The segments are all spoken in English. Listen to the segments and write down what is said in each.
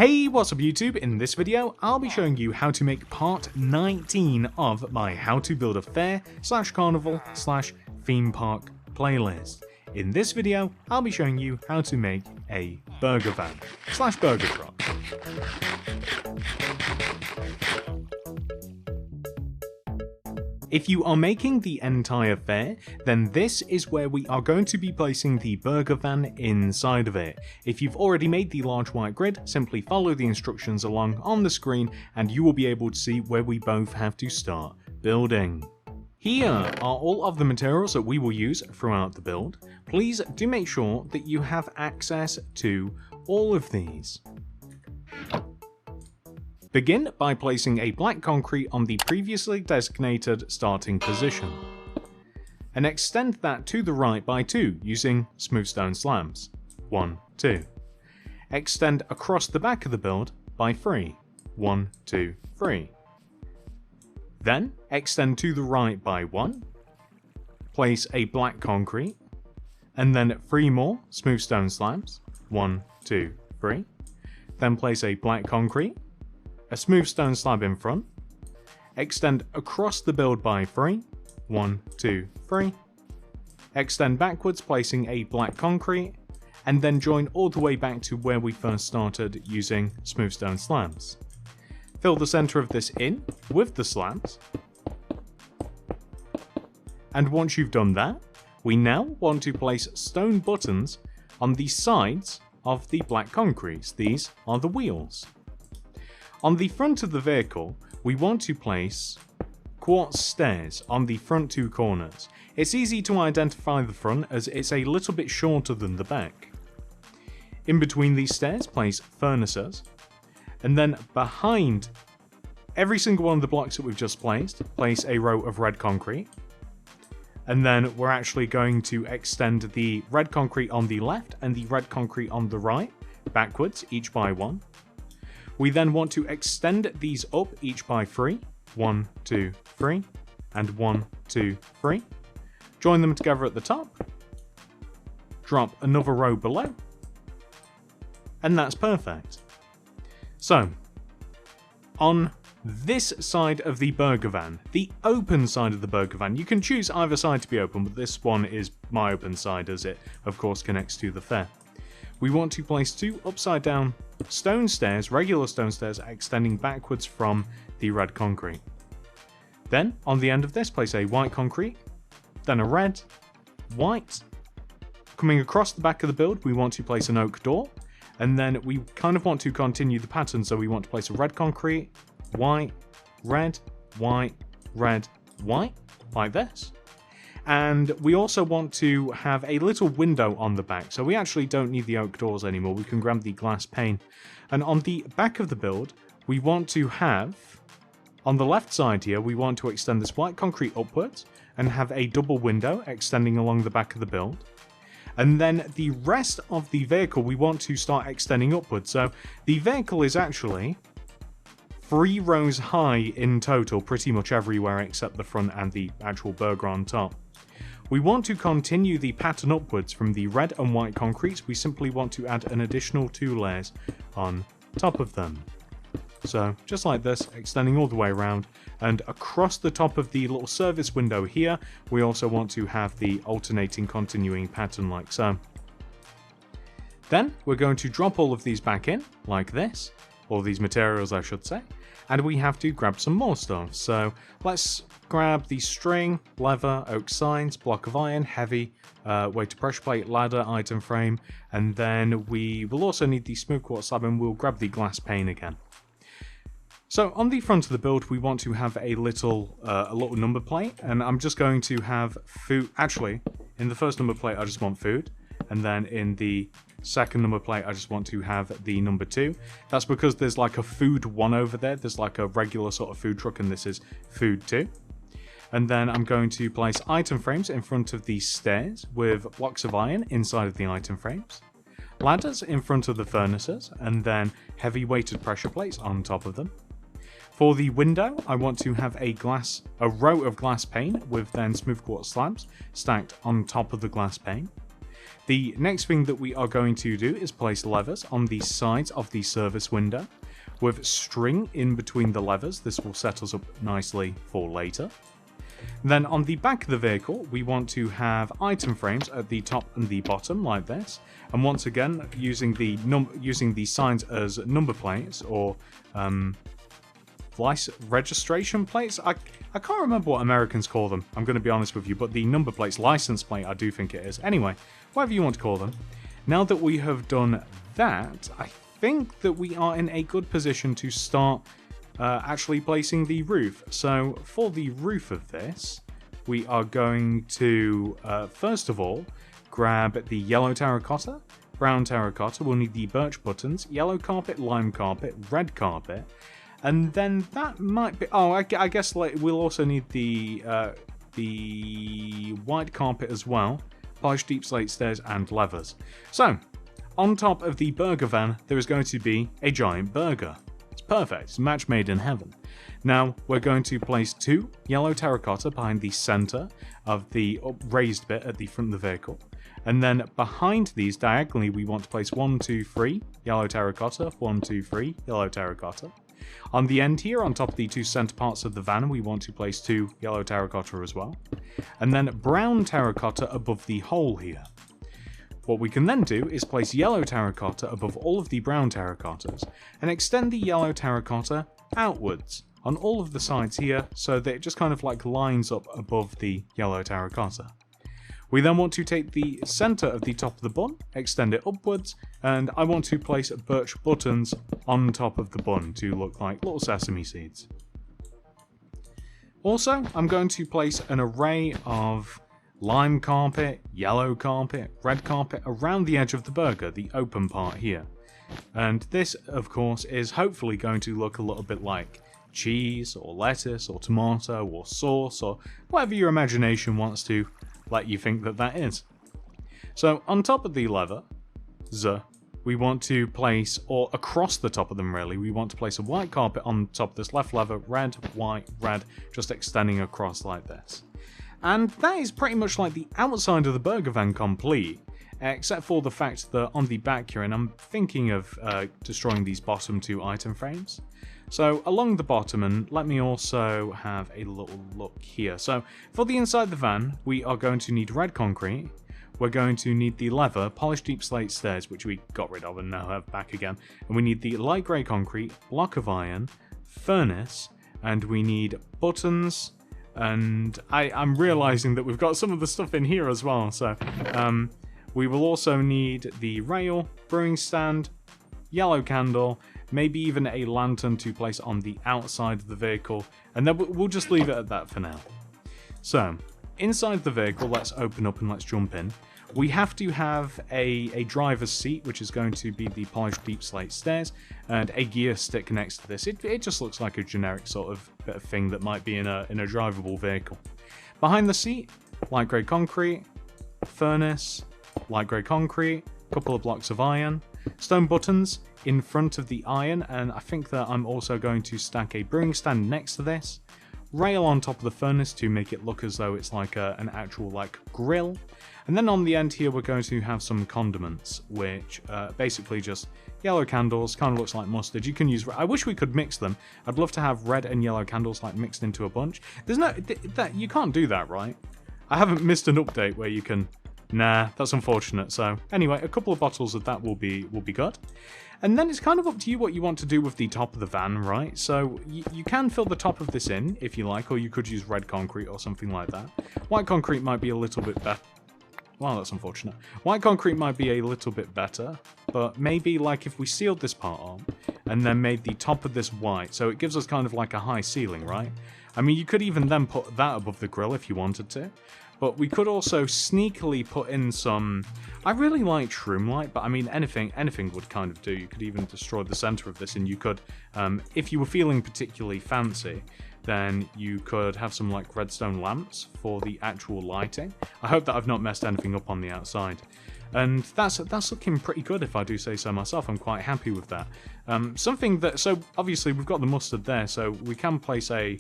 Hey, what's up YouTube? In this video, I'll be showing you how to make part 19 of my how to build a fair / carnival / theme park playlist. In this video, I'll be showing you how to make a burger van / burger truck. If you are making the entire fair, then this is where we are going to be placing the burger van inside of it. If you've already made the large white grid, simply follow the instructions along on the screen and you will be able to see where we both have to start building. Here are all of the materials that we will use throughout the build. Please do make sure that you have access to all of these. Begin by placing a black concrete on the previously designated starting position, and extend that to the right by 2 using smooth stone slabs. 1, 2. Extend across the back of the build by 3. 1, 2, 3. Then extend to the right by 1. Place a black concrete, and then 3 more smooth stone slabs. 1, 2, 3. Then place a black concrete, a smooth stone slab in front, extend across the build by 3, 1, 2, 3, extend backwards placing a black concrete, and then join all the way back to where we first started using smooth stone slabs. Fill the center of this in with the slabs, and once you've done that, we now want to place stone buttons on the sides of the black concretes. These are the wheels. On the front of the vehicle, we want to place quartz stairs on the front 2 corners. It's easy to identify the front as it's a little bit shorter than the back. In between these stairs, place furnaces, and then behind every single one of the blocks that we've just placed, place a row of red concrete. And then we're actually going to extend the red concrete on the left and the red concrete on the right, backwards, each by 1. We then want to extend these up each by 3, 1, 2, 3, and 1, 2, 3. Join them together at the top, drop another row below, and that's perfect. So, on this side of the burger van, the open side of the burger van, you can choose either side to be open, but this one is my open side as it, of course, connects to the fair. We want to place 2 upside down stone stairs, regular stone stairs, extending backwards from the red concrete. Then, on the end of this, place a white concrete, then a red, white. Coming across the back of the build, we want to place an oak door, and then we kind of want to continue the pattern, so we want to place a red concrete, white, red, white, red, white, like this. And we also want to have a little window on the back, so we actually don't need the oak doors anymore, we can grab the glass pane. And on the back of the build, we want to have, on the left side here, we want to extend this white concrete upwards, and have a double window extending along the back of the build. And then the rest of the vehicle we want to start extending upwards, so the vehicle is actually 3 rows high in total, pretty much everywhere except the front and the actual burger on top. We want to continue the pattern upwards from the red and white concretes. We simply want to add an additional 2 layers on top of them. So just like this, extending all the way around, and across the top of the little service window here, we also want to have the alternating continuing pattern like so. Then we're going to drop all of these back in like this, all these materials I should say, and we have to grab some more stuff. So let's grab the string, leather, oak signs, block of iron, heavy, weighted pressure plate, ladder, item frame, and then we will also need the smooth quartz slab, and we'll grab the glass pane again. So on the front of the build, we want to have a little number plate, and I'm just going to have food. Actually, in the first number plate, I just want food, and then in the second number plate, I just want to have the number 2. That's because there's like a food 1 over there. There's like a regular sort of food truck, and this is food 2. And then I'm going to place item frames in front of these stairs with blocks of iron inside of the item frames, ladders in front of the furnaces, and then heavy weighted pressure plates on top of them. For the window, I want to have a row of glass pane with then smooth quartz slabs stacked on top of the glass pane. The next thing that we are going to do is place levers on the sides of the service window with string in between the levers. This will set us up nicely for later. Then on the back of the vehicle, we want to have item frames at the top and the bottom like this. And once again, using the signs as number plates or registration plates. I can't remember what Americans call them, I'm going to be honest with you, but the number plates, license plate, I do think it is. Anyway, whatever you want to call them. Now that we have done that, I think that we are in a good position to start actually placing the roof. So for the roof of this, we are going to, first of all, grab the yellow terracotta, brown terracotta, we'll need the birch buttons, yellow carpet, lime carpet, red carpet, and then that might be, oh, I guess like, we'll also need the white carpet as well, polished deep slate stairs and levers. So, on top of the burger van, there is going to be a giant burger. It's perfect, it's a match made in heaven. Now, we're going to place 2 yellow terracotta behind the center of the raised bit at the front of the vehicle. And then behind these, diagonally, we want to place 1, 2, 3 yellow terracotta, 1, 2, 3 yellow terracotta. On the end here, on top of the 2 center parts of the van, we want to place 2 yellow terracotta as well. And then brown terracotta above the hole here. What we can then do is place yellow terracotta above all of the brown terracottas and extend the yellow terracotta outwards on all of the sides here so that it just kind of like lines up above the yellow terracotta. We then want to take the center of the top of the bun, extend it upwards, and I want to place birch buttons on top of the bun to look like little sesame seeds. Also, I'm going to place an array of lime carpet, yellow carpet, red carpet around the edge of the burger, the open part here. And this, of course, is hopefully going to look a little bit like cheese, or lettuce, or tomato, or sauce, or whatever your imagination wants to let you think that that is. So on top of the lever, we want to place, or across the top of them really, we want to place a white carpet on top of this left lever, red, white, red, just extending across like this. And that is pretty much like the outside of the burger van complete, except for the fact that on the back here, and I'm thinking of destroying these bottom 2 item frames. So along the bottom, and let me also have a little look here. So for the inside of the van, we are going to need red concrete. We're going to need the lever, polished deep slate stairs, which we got rid of and now have back again. And we need the light grey concrete, block of iron, furnace, and we need buttons. And I'm realizing that we've got some of the stuff in here as well. So we will also need the rail, brewing stand, yellow candle, maybe even a lantern to place on the outside of the vehicle, and then we'll just leave it at that for now. So, inside the vehicle, let's open up and let's jump in. We have to have a driver's seat, which is going to be the polished deep slate stairs, and a gear stick next to this. It just looks like a generic sort of bit of thing that might be in a drivable vehicle. Behind the seat, light grey concrete, furnace, light grey concrete, couple of blocks of iron, stone buttons in front of the iron, and I think that I'm also going to stack a brewing stand next to this, rail on top of the furnace to make it look as though it's like an actual like grill, and then on the end here we're going to have some condiments, which basically just yellow candles, kind of looks like mustard. You can use, I wish we could mix them. I'd love to have red and yellow candles like mixed into a bunch. There's no, that you can't do that, right? I haven't missed an update where you can. Nah, that's unfortunate. So anyway, a couple of bottles of that will be good. And then it's kind of up to you what you want to do with the top of the van, right? So you can fill the top of this in if you like, or you could use red concrete or something like that. White concrete might be a little bit better. Well, that's unfortunate. White concrete might be a little bit better, but maybe like if we sealed this part on and then made the top of this white, so it gives us kind of like a high ceiling, right? I mean, you could even then put that above the grill if you wanted to. But we could also sneakily put in some. I really like shroom light, but I mean anything would kind of do. You could even destroy the center of this, and you could, if you were feeling particularly fancy, then you could have some like redstone lamps for the actual lighting. I hope that I've not messed anything up on the outside. And that's looking pretty good if I do say so myself. I'm quite happy with that. Something that, so obviously we've got the mustard there, so we can place a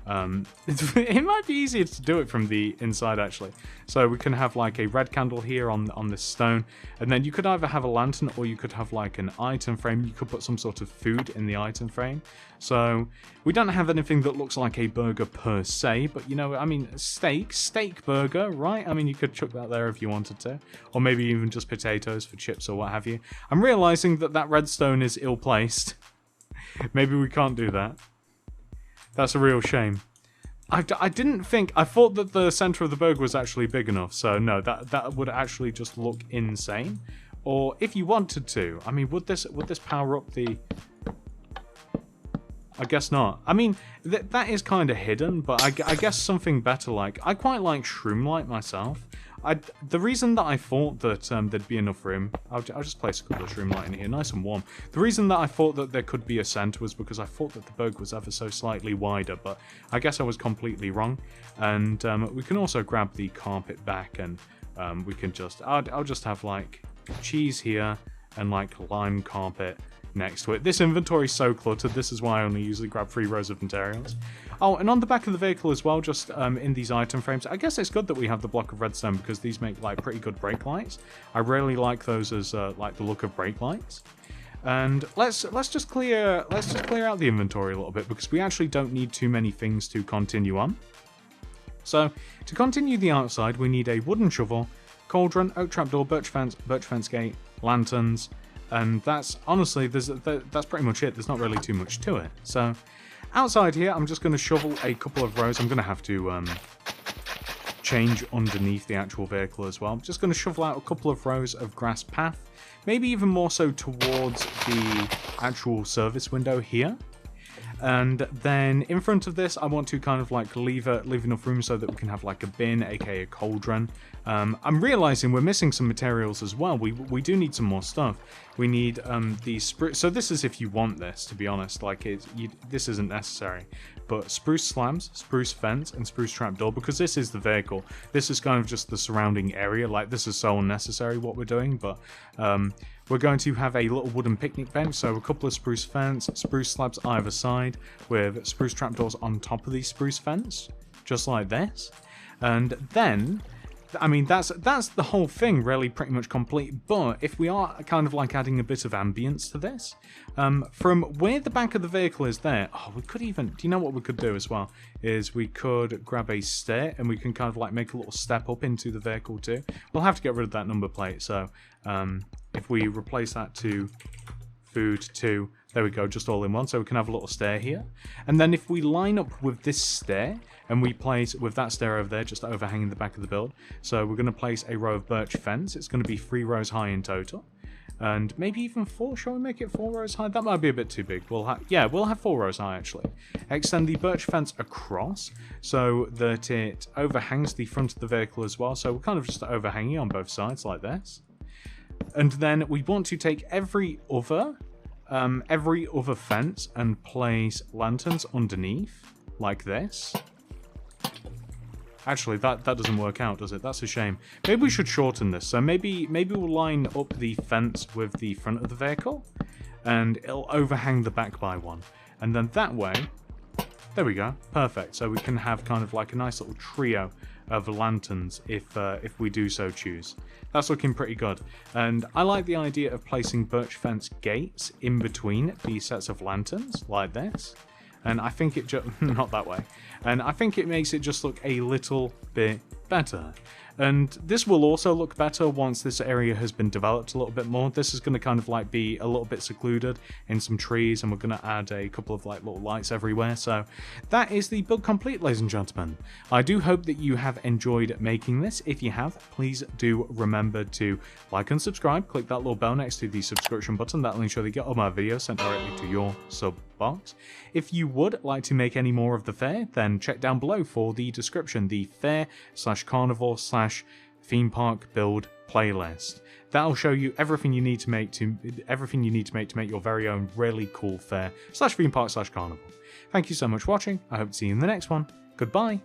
It might be easier to do it from the inside, actually. So we can have like a red candle here on this stone, and then you could either have a lantern or you could have like an item frame. You could put some sort of food in the item frame. So we don't have anything that looks like a burger per se, but you know, I mean, steak burger, right? I mean, you could chuck that there if you wanted to, or maybe even just potatoes for chips or what have you. I'm realizing that that redstone is ill-placed. Maybe we can't do that. That's a real shame. I didn't think... I thought that the center of the burger was actually big enough, so no, that would actually just look insane. Or if you wanted to, I mean, would this power up the... I guess not. I mean, that is kind of hidden, but I guess something better like... I quite like shroom light myself. The reason that I thought that there'd be enough room... I'll just place a couple of shroom light in here, nice and warm. The reason that I thought that there could be a center was because I thought that the burger was ever so slightly wider, but I guess I was completely wrong. And we can also grab the carpet back, and we can just... I'll just have, like, cheese here and, like, lime carpet next to it. This inventory is so cluttered, this is why I only usually grab 3 rows of materials. Oh, and on the back of the vehicle as well, just in these item frames, I guess it's good that we have the block of redstone because these make like pretty good brake lights. I really like those as like the look of brake lights. And let's just clear out the inventory a little bit because we actually don't need too many things to continue on. So to continue the outside, we need a wooden shovel, cauldron, oak trapdoor, birch fence gate, lanterns. And that's, honestly, that's pretty much it. There's not really too much to it. So, outside here, I'm just going to shovel a couple of rows. I'm going to have to change underneath the actual vehicle as well. I'm just going to shovel out a couple of rows of grass path. Maybe even more so towards the actual service window here. And then in front of this, I want to kind of like leave enough room so that we can have like a bin, aka a cauldron. I'm realizing we're missing some materials as well. We do need some more stuff. We need the spruce. So this is if you want this, to be honest. Like this isn't necessary. But spruce slabs, spruce fence, and spruce trapdoor, because this is the vehicle. This is kind of just the surrounding area. Like this is so unnecessary what we're doing, but we're going to have a little wooden picnic bench, so a couple of spruce fence, spruce slabs either side, with spruce trapdoors on top of the spruce fence, just like this. And then, I mean, that's the whole thing really pretty much complete, but if we are kind of like adding a bit of ambience to this, from where the back of the vehicle is there, oh, we could even, do you know what we could do as well, is we could grab a stair and we can kind of like make a little step up into the vehicle too. We'll have to get rid of that number plate, so if we replace that to food 2, there we go, just all in one, so we can have a little stair here. And then if we line up with this stair, and we place, with that stair over there, just overhanging the back of the build, so we're going to place a row of birch fence. It's going to be 3 rows high in total. And maybe even 4, shall we make it 4 rows high? That might be a bit too big. We'll have 4 rows high actually. Extend the birch fence across, so that it overhangs the front of the vehicle as well, so we're kind of just overhanging on both sides like this. And then we want to take every other fence and place lanterns underneath, like this. Actually, that doesn't work out, does it? That's a shame. Maybe we should shorten this. So maybe we'll line up the fence with the front of the vehicle, and it'll overhang the back by 1. And then that way, there we go, perfect. So we can have kind of like a nice little trio of lanterns if we do so choose. That's looking pretty good. And I like the idea of placing birch fence gates in between these sets of lanterns, like this. And I think it just, not that way. And I think it makes it just look a little bit better. And this will also look better once this area has been developed a little bit more. This is going to kind of like be a little bit secluded in some trees, and we're going to add a couple of like little lights everywhere. So that is the build complete, ladies and gentlemen. I do hope that you have enjoyed making this. If you have, please do remember to like and subscribe. Click that little bell next to the subscription button. That'll ensure that you get all my videos sent directly to your sub box. If you would like to make any more of the fair, then check down below for the description, the fair/carnival/theme park build playlist. That'll show you everything you need to make to make your very own really cool fair/theme park/carnival. Thank you so much for watching. I hope to see you in the next one. Goodbye.